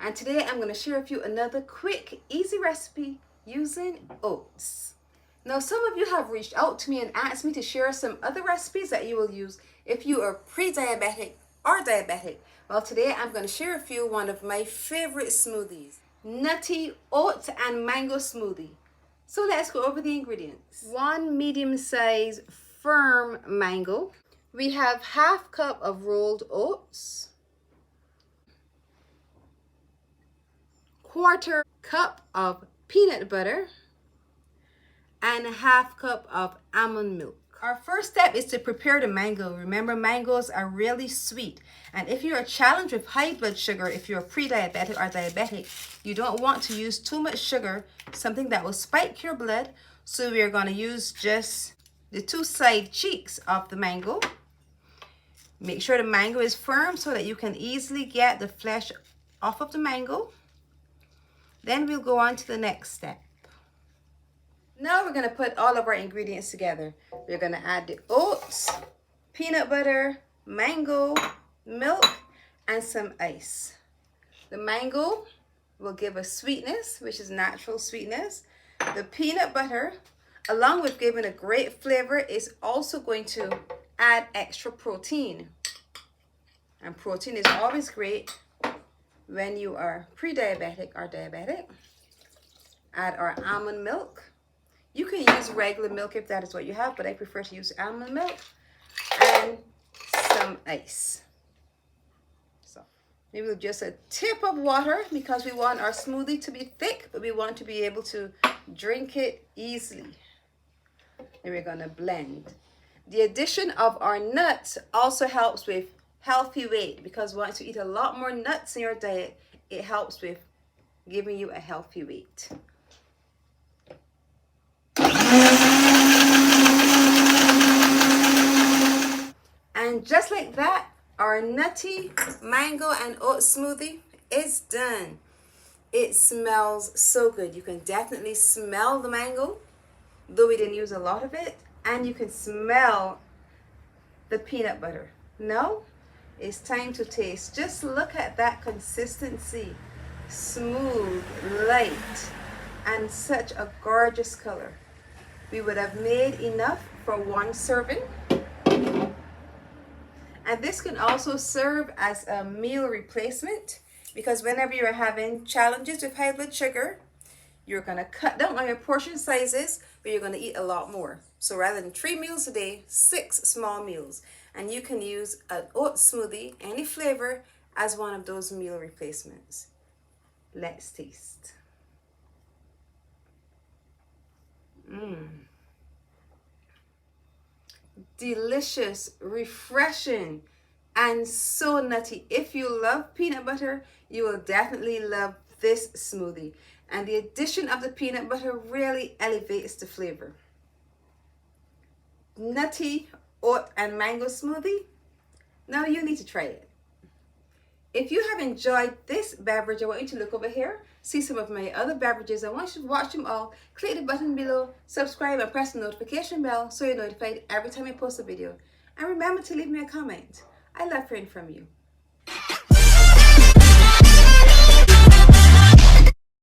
and today I'm going to share with you another quick, easy recipe using oats. Now, some of you have reached out to me and asked me to share some other recipes that you will use if you are pre-diabetic or diabetic. Well, today I'm going to share with you one of my favorite smoothies, Nutty Oats and Mango Smoothie. So let's go over the ingredients. 1 medium-sized firm mango. We have half cup of rolled oats, 1/4 cup of peanut butter, and 1/2 cup of almond milk. Our first step is to prepare the mango. Remember, mangoes are really sweet. And if you're challenged with high blood sugar, if you're pre-diabetic or diabetic, you don't want to use too much sugar, something that will spike your blood. So we're going to use just the 2 side cheeks of the mango. Make sure the mango is firm so that you can easily get the flesh off of the mango. Then we'll go on to the next step. Now we're going to put all of our ingredients together. We're going to add the oats, peanut butter, mango, milk, and some ice. The mango will give us sweetness, which is natural sweetness. The peanut butter, along with giving a great flavor, is also going to add extra protein. And protein is always great when you are pre-diabetic or diabetic. Add our almond milk. You can use regular milk if that is what you have, but I prefer to use almond milk, and some ice. So maybe with just a tip of water, because we want our smoothie to be thick, but we want to be able to drink it easily. And we're going to blend. The addition of our nuts also helps with healthy weight, because once you eat a lot more nuts in your diet, it helps with giving you a healthy weight. And just like that, our nutty mango and oat smoothie is done. It smells so good. You can definitely smell the mango, though we didn't use a lot of it. And you can smell the peanut butter. Now it's time to taste. Just look at that consistency. Smooth, light, and such a gorgeous color. We would have made enough for 1 serving. And this can also serve as a meal replacement, because whenever you're having challenges with high blood sugar, you're going to cut down on your portion sizes, but you're going to eat a lot more. So rather than 3 meals a day, 6 small meals. And you can use an oat smoothie, any flavor, as one of those meal replacements. Let's taste. Delicious, refreshing, and so nutty. If you love peanut butter, you will definitely love this smoothie. And the addition of the peanut butter really elevates the flavor. Nutty oat and mango smoothie. Now you need to try it. If you have enjoyed this beverage, I want you to look over here, see some of my other beverages. I want you to watch them all. Click the button below, subscribe, and press the notification bell so you're notified every time I post a video. And remember to leave me a comment. I love hearing from you.